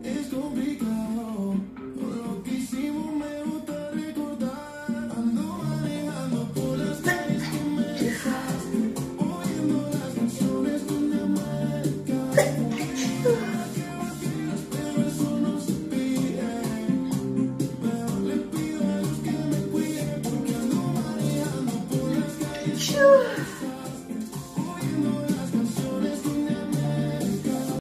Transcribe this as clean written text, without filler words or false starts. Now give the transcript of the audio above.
Es complicado, todo lo que hicimos me gusta recordar. Ando manejando por las calles que me dejaste, oyendo las canciones donde amarcaste. Para que vacías, pero eso no se pide. Mejor le pido a Dios que me cuide, porque ando manejando por las calles.